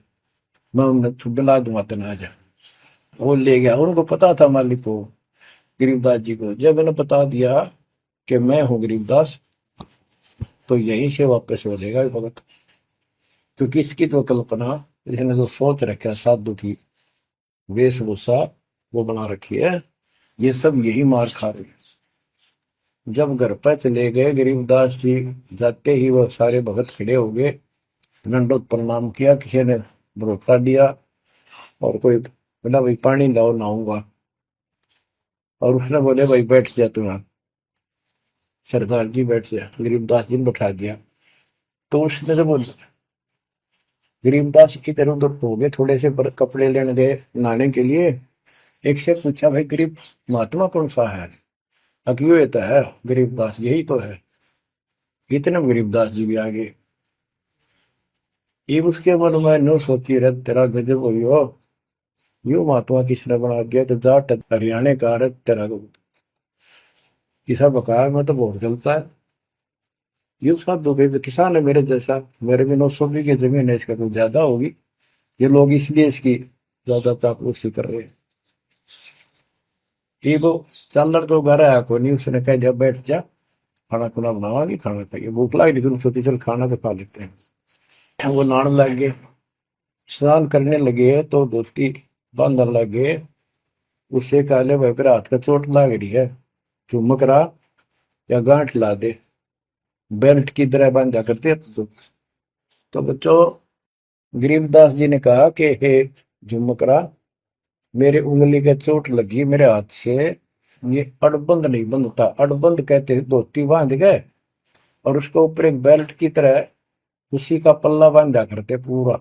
मैं उन्हें दिला दूंगा, तेना आ जा। वो ले गया। उनको पता था मालिक को, गरीबदास जी को। जब मैंने बता दिया कि मैं हूँ गरीबदास, तो यहीं से वापस हो जाएगा भगत। क्योंकि इसकी तो कल्पना, इसने जो सोच रखा साधु की वेशभूषा वो बना रखी है, ये सब यही मार खा रहे हैं। जब घर पर चले गए गरीबदास जी, जाते ही वो सारे भगत खड़े हो गए, दंडोत प्रणाम किया, किसी ने भरोसा दिया और कोई बोला भाई पानी लाओ, नहाऊंगा। और उसने बोले भाई बैठ जा तू यहाँ, सरदार जी बैठ जा। गरीबदास जी ने बैठा दिया। तो उसने जब गरीबदास इधर उधर हो गए, थोड़े से कपड़े लेने गए नहाने के लिए, एक से पूछा भाई गरीब महात्मा कौन सा है? अकियो ये तो है गरीबदास, यही तो है। इतने में गरीबदास जी भी आ गए। ये उसके मन में नो सोची रहे, तेरा गजब हो गयो, यो महात्मा किसने बना दिया? तो जाट हरियाणा का रहे तेरा किसा बकाया में तो बहुत चलता है। ये साधु भाई किसान है मेरे जैसा, मेरे भी 900 बीघे जमीन है, इसका तो ज्यादा होगी, ये लोग इसलिए इसकी ज्यादा चापलूसी कर रहे हैं। ये वो चालर तो घर आया को नहीं, उसने कह दिया बैठ जा, खाना खुना बनावागी, खाना खाइए, भूख लगी थी, सोची चल खाना तो खा लेते हैं। वो नहाने लग गए, स्नान करने लगे तो धोती बांधने लगे। उससे काले भाई पर हाथ का चोट लग रही है, चुमक रहा या गांठ ला दे, बेल्ट की तरह बांधा करते। तो बच्चों, गरीबदास जी ने कहा कि हे झुमकरा, मेरे उंगली के चोट लगी मेरे हाथ से, ये अड़बंद नहीं बंधता। अड़बंद कहते धोती बांध गए और उसके ऊपर एक बेल्ट की तरह उसी का पल्ला बांधा करते पूरा।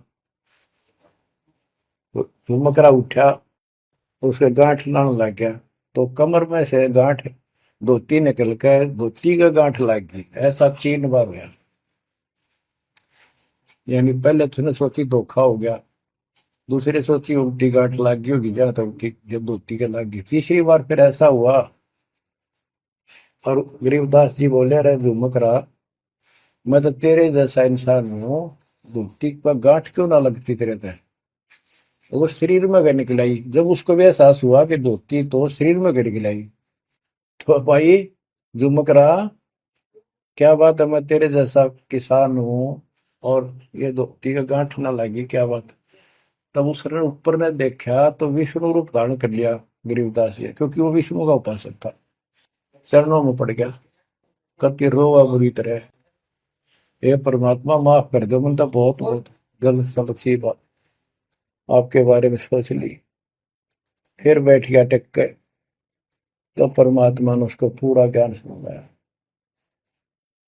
तो झुमकरा उठा, उसके गांठ लाने लग गया, तो कमर में से गांठ धोती निकल कर धोती का गांठ लग गई। ऐसा 3 बार गया। यानी पहले तूने सोची धोखा हो गया, दूसरे सोची उल्टी गांठ लग गई होगी, जहां तक उल्टी जब धोती के लग गई, तीसरी बार फिर ऐसा हुआ। और गरीबदास जी बोले, अरे झुमकरा, मैं तो तेरे जैसा इंसान हूँ, धोती पर गांठ क्यों ना लगती तेरे तय। वो शरीर में गए निकलाई। जब उसको भी एहसास हुआ कि धोती तो शरीर में गए निकलाई, तो भाई झुमकरा, क्या बात है, मैं तेरे जैसा किसान हूँ और ये धोती का गांठ ना लगी, क्या बात। तब उसने ऊपर ने देखा तो विष्णु रूप धारण कर लिया गरीबदास जी, क्योंकि वो विष्णु का उपासक था। चरणों में पड़ गया, कति रोवा बुरी तरह, हे परमात्मा माफ कर दो, मैंने तो बहुत बहुत गलत सलत सी बात आपके बारे में सोच ली। फिर बैठ गया टेक के, तो परमात्मा ने उसको पूरा ज्ञान समझाया।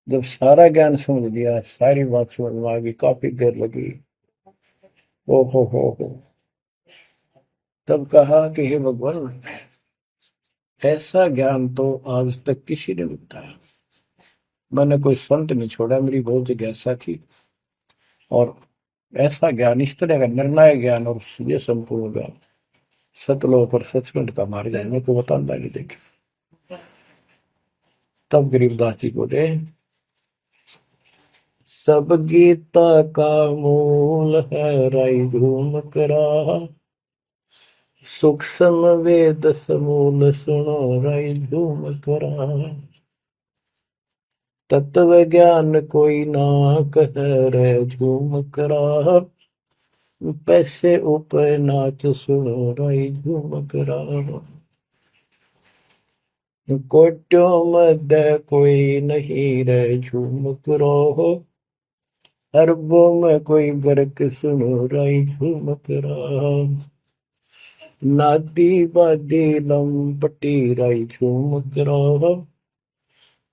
जब सारा ज्ञान समझ लिया, सारी बात समझ में आ गई, काफी देर लगी। ओ हो, तब कहा कि हे भगवान, ऐसा ज्ञान तो आज तक किसी ने नहीं बताया। मैंने कोई संत नहीं छोड़ा, मेरी बहुत जिज्ञासा थी, और ऐसा ज्ञान, इस तरह का निर्णायक ज्ञान और ये संपूर्ण ज्ञान सतलोक और सचखंड का मार्ग है, मेरे को बताना नहीं देखे। तब गरीबदास जी बोले, सब गीता का मूल है राई धूम करा, सूक्ष्म वेद समूल सुनो राई धूम करा, तत्व ज्ञान कोई ना कह रे झूम करा, पैसे ऊपर नाच सुनो राई झूम करा, कोट्यों मध्य कोई नहीं रे झूम करो, अरबों में कोई गर्क सुनो राई झूम करा, नादी बादी लंपटी राई झूम करा,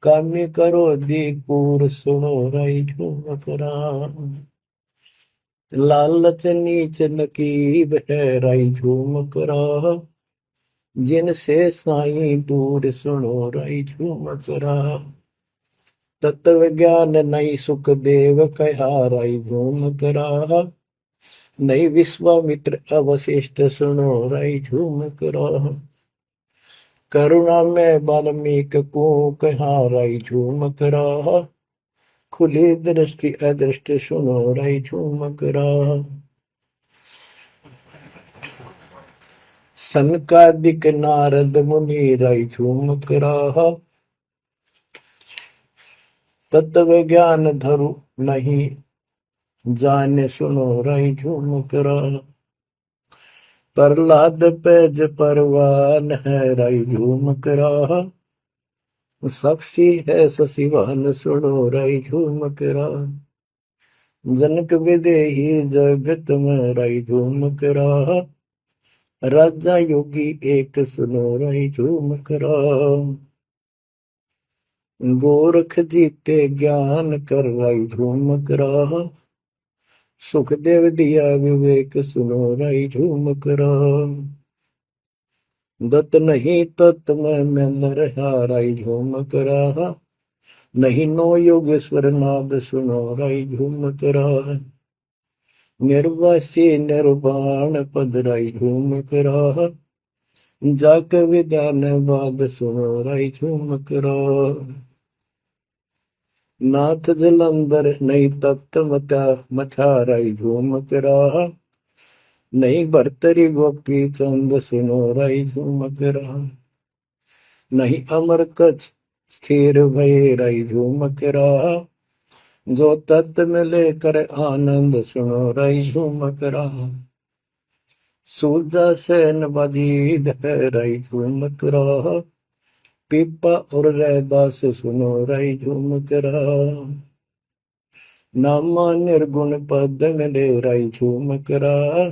कामी करो दी कूर सुनो राई झूम करा, लालच नीच नकीब है राई झूम करा, जिनसे साईं दूर सुनो राई झूम करा, तत्व ज्ञान नहीं सुख देव कहा राई झूम करा, नहीं विश्वामित्र अवशिष्ट सुनो राई झूम करा, करुणा में वाल्मीक को कहा राई झूम करा, खुली दृष्टि अदृष्ट सुनो राई झूम करा, सनकादिक नारद मुनि राई झूम करा, तत्व ज्ञान धरु नहीं जाने सुनो राई झूम करा, प्रहलाद पैज परवान है राई झूम करा, साक्षी है शशिवान सुनो राई झूम करा, जनक विदेही जगत में राई झूम करा, राजा योगी एक सुनो राई झूम करा, गोरख जीते ज्ञान कर राई झूम करा, सुखदेव दिया विवेक सुनो राई झूम करा, दत्त नहीं तत् में मिल रहा राई झूम करा, नहीं नो योगेश्वर नाद सुनो राई झूम करा, निर्वासी निर्वाण पद राई झूम करा, जाक विधान बाद सुनो राई झूम करा, नाथ जलंधर नहीं तत्त मथा मथा राई झूम करा, नहीं भरतरी गोपी चंद सुनो राई झूम करा, नहीं अमर कच्छ स्थिर भय राई झूम करा, जो तत् में लेकर आनंद सुनो रही झूमक रहा। सूरजा सैन बजीद है रही झूमक रहा। पीपा और रैदास सुनो रही झूमक रहा। नामा निर्गुण पद में ले रही झूमक रहा।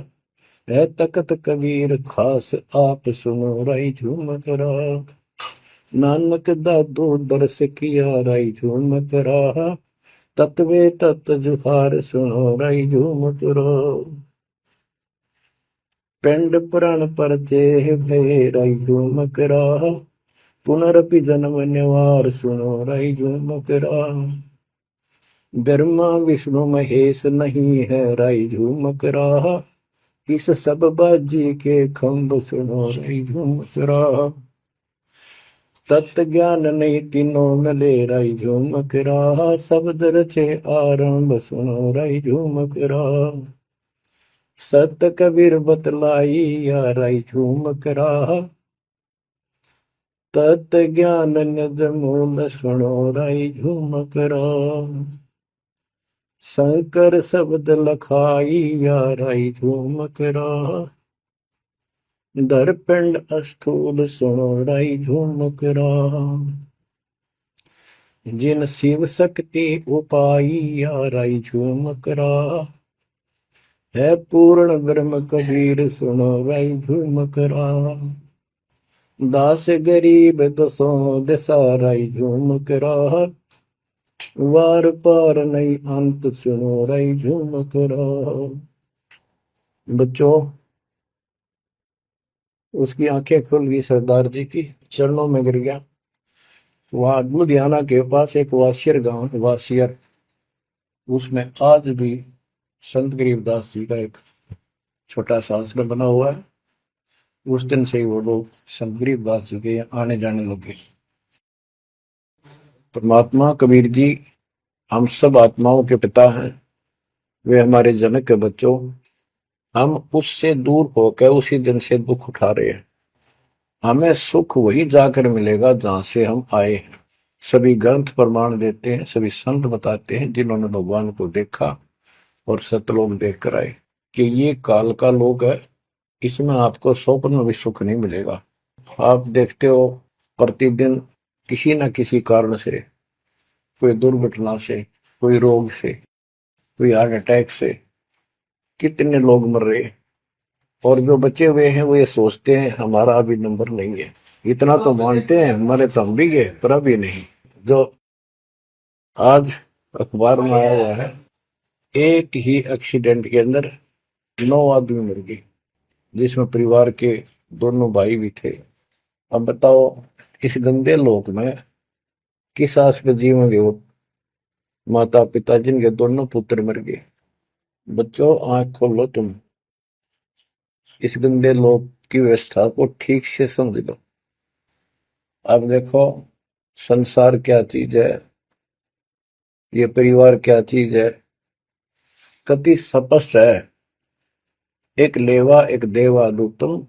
है तकत कबीर खास आप सुनो रही झूमक रहा। नानक दादू दरस किया रही झूमक रहा। तत्वे तत् जुहार सुनो रही झूमक रहा। पिंड पुराण पर देह भय रही झूमक रहा। पुनरपि जन्म निवार सुनो रही झूमक रहा। ब्रह्मा विष्णु महेश नहीं है रही झूमक रहा। इस सब बाजी के खंभ सुनो रही झूमक रहा। तत्व ज्ञान नहीं तीनों में ले रही झूमक रहा। शब्द रचे आरंभ सुनो रही झूमक रहा। सत कबीर बतलाई या रही झूमक रहा। तत् ज्ञान निज मूल सुनो रही झूमक रहा। शंकर शब्द लखाई या रही झूमक रहा। दरपिंड अस्थूल सुनो रही झूमक रहा। जिन शिव शक्ति उपाई या रही झूमक रहा। है पूर्ण ब्रह्म कबीर सुनो रही झूमक रहा। दास गरीब दसों दिशा रही झूमक रहा। वार पार नहीं अंत सुनो रही झूमक रहा। बच्चों, उसकी आंखें खुल गई, सरदार जी की चरणों में गिर गया। वहां लुधियाना के पास एक वासियर गांव, वासियर, उसमें आज भी संत गरीबदास जी का एक छोटा सा आश्रम बना हुआ है। उस दिन से ही वो लोग संत गरीबदास जी के आने जाने लगे। परमात्मा कबीर जी हम सब आत्माओं के पिता हैं। वे हमारे जनक के बच्चों, हम उससे दूर होकर उसी दिन से दुख उठा रहे हैं। हमें सुख वही जाकर मिलेगा जहां से हम आए हैं। सभी ग्रंथ प्रमाण देते हैं, सभी संत बताते हैं जिन्होंने भगवान को देखा और सतलोक देख कर आए कि ये काल का लोक है, इसमें आपको स्वप्न में भी सुख नहीं मिलेगा। आप देखते हो प्रतिदिन किसी न किसी कारण से, कोई दुर्घटना से, कोई रोग से, कोई हार्ट अटैक से कितने लोग मर रहे हैं। और जो बचे हुए हैं वो ये सोचते हैं हमारा अभी नंबर नहीं है। इतना तो मानते हैं मरे तो हम भी गए, पर अभी नहीं। जो आज अखबार में आया हुआ है, एक ही एक्सीडेंट के अंदर 9 आदमी मर गए, जिसमें परिवार के दोनों भाई भी थे। अब बताओ इस गंदे लोक में किस आस पे जीवेंगे वो माता पिता जिनके दोनों पुत्र मर गए। बच्चों, आंख खोलो, तुम इस गंदे लोक की व्यवस्था को ठीक से समझ लो। अब देखो संसार क्या चीज है, ये परिवार क्या चीज है, कति स्पष्ट है। एक लेवा एक देवा दूतम,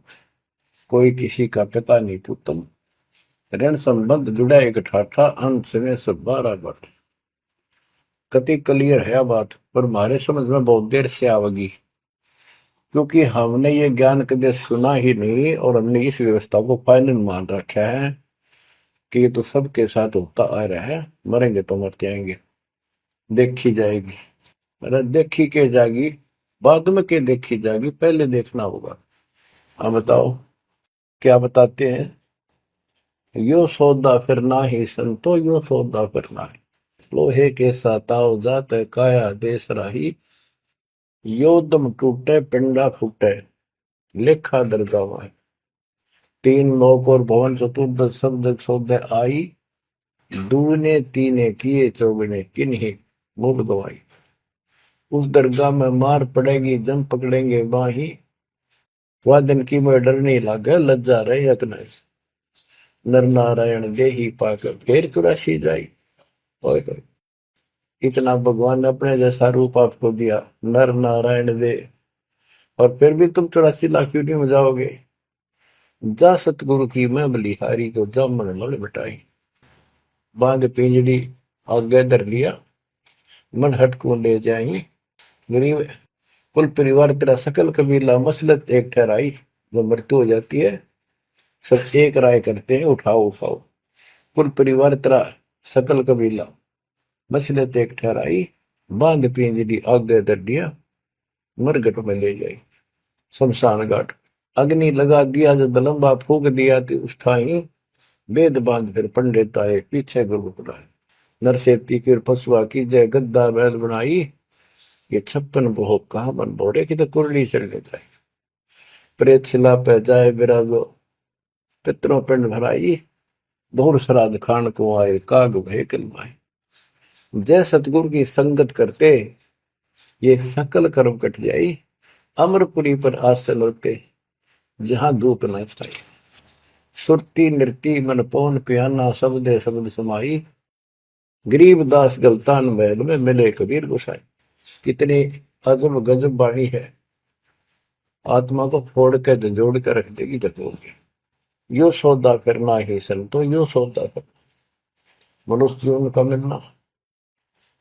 कोई किसी का पिता नहीं पुतम। ऋण संबंध जुड़ा एक ठाठा, अंत में सब 12 बट। कति क्लियर है बात, पर हमारे समझ में बहुत देर से आवेगी, क्योंकि हमने ये ज्ञान कभी सुना ही नहीं और हमने इस व्यवस्था को फाइनल मान रखा है कि ये तो सबके साथ होता आ रहा है, मरेंगे तो मरते आएंगे, देखी जाएगी। अरे देखी के जाएगी, बाद में के देखी जाएगी, पहले देखना होगा। हाँ बताओ क्या बताते हैं। यो सौदा फिर ना ही संतो, यो सौदा फिर ना ही। लोहे के साताव जात काया देश राही। यो दम टूटे पिंडा फूटे, लेखा दरगावा। 3 लोक और भवन चतुर्दश शब्द सौदे आई। दूने तीने किए चौगने किन्हीं मूल गवाई। उस दरगाह में मार पड़ेगी जम पकड़ेंगे बाही। वह दिन की में डर नहीं लागे लज्जा रहे अकने। नर नारायण दे ही पाकर फिर चुरासी जाई। ओए होए, इतना भगवान ने अपने जैसा रूप आपको दिया, नर नारायण दे, और फिर भी तुम 84 लाख यूनिट में जाओगे। जा सतगुरु की मैं बलिहारी, तो जामन मल मिटाई। बांध पिंजड़ी आगे धर लिया, मन हट को ले जाई। गरीब कुल परिवार तेरा सकल कबीला मसलत एक ठहराई। जब मृत्यु हो जाती है सब एक राय करते हैं, उठाओ उठाओ। कुल परिवार तेरा सकल कबीला मसलत एक ठहराई। बांध पिंजरी आगे दर दिया, मरगट में ले जाई शमशान घाट। अग्नि लगा दिया जब लंबा फूक दिया तो उस ठाई। वेद बांध फिर पंडित आए पीछे गुरु बुलाए। नरसेती फिर फसवा की जय गद्दा बैल बनाई। ये 56 भोग कहा मन बोरे की तो कुरली चढ़ने जाए। प्रेत शिला पे जाए विराजो, पितरों पिंड भराई। बहुर श्राद्ध खान को आए काग भय कलमाए। जय सतगुरु की संगत करते ये सकल कर्म कट जाई। अमरपुरी पर आसन होते जहां धूप न छाई। सुरती नृती मन पौन पियाना शब्दे शब्द समाई। गरीब दास गलतान महल में मिले कबीर गोसाई। कितनी अजब गजब वाणी है, आत्मा को फोड़ के झंझोड़ के रख देगी जतोड़ के। यो सौदा करना ही संतो, यो सौदा करना मनुष्य जीवन का मिलना।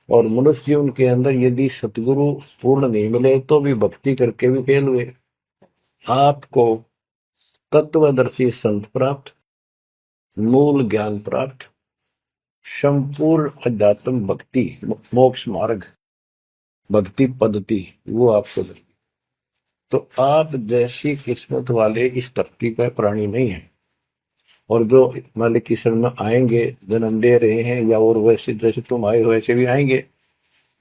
और मनुष्य जीवन के अंदर यदि सतगुरु पूर्ण नहीं मिले तो भी भक्ति करके भी फेल हुए। आपको तत्वदर्शी संत प्राप्त, मूल ज्ञान प्राप्त, संपूर्ण अध्यात्म भक्ति मोक्ष मार्ग भक्ति पद्धति वो आपको मिले। तो आप जैसी किस्मत वाले इस धरती पर प्राणी नहीं है। और जो मालिक की शरण में आएंगे, जन्म दे रहे हैं या और वैसे जैसे तुम आए हो वैसे भी आएंगे,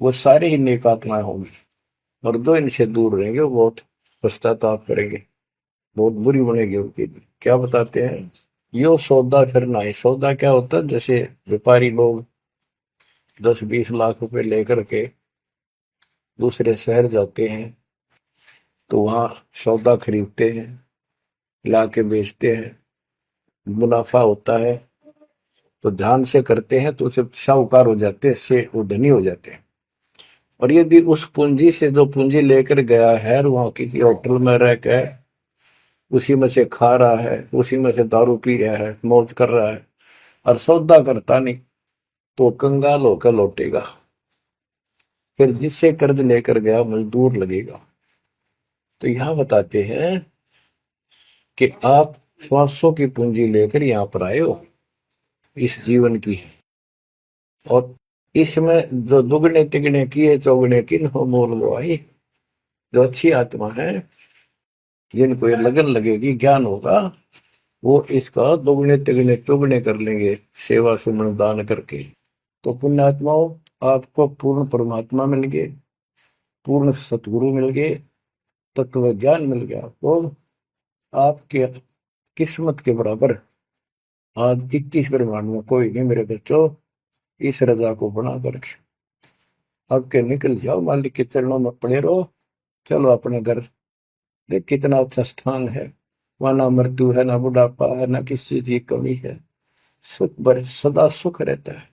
वो सारे ही नेक आत्माएं होंगी। और जो इनसे दूर रहेंगे वो बहुत पश्चाताप करेंगे, बहुत बुरी बनेगी उनकी। क्या बताते हैं, यो सौदा करना है। सौदा क्या होता है, जैसे व्यापारी लोग 10-20 लाख रुपए लेकर के दूसरे शहर जाते हैं तो वहां सौदा खरीदते हैं, ला के बेचते हैं, मुनाफा होता है तो ध्यान से करते हैं तो उसे शाहूकार हो जाते हैं, से वो धनी हो जाते हैं। और यदि उस पूंजी से जो पूंजी लेकर गया है वहां किसी होटल में रह के उसी में से खा रहा है, उसी में से दारू पी रहा है, मौज कर रहा है और सौदा करता नहीं, तो कंगाल होकर लौटेगा। फिर जिससे कर्ज लेकर गया मजदूर लगेगा। तो यहां बताते हैं कि आप श्वासों की पूंजी लेकर यहां पर आए हो इस जीवन की, और इसमें जो दुगने तिगने किए चौगने किन हो मोल वो आई। जो अच्छी आत्मा है जिनको ये लगन लगेगी, ज्ञान होगा, वो इसका दोगुने तिगने चौगने कर लेंगे सेवा सुमन दान करके। तो पुण्यात्माओं, आपको पूर्ण परमात्मा मिल गए, पूर्ण सतगुरु मिल गए, तत्व ज्ञान मिल गया, तो आपके किस्मत के बराबर आज 21 ब्रह्मांड में कोई नहीं मेरे बच्चों। इस रजा को बना कर अब के निकल जाओ, मालिक के चरणों में पड़े रहो। चलो अपने घर, देख कितना अच्छा स्थान है। वहां ना मृत्यु है, ना बुढ़ापा है, ना किसी चीज की कमी है। सुख भरे सदा सुख रहता है।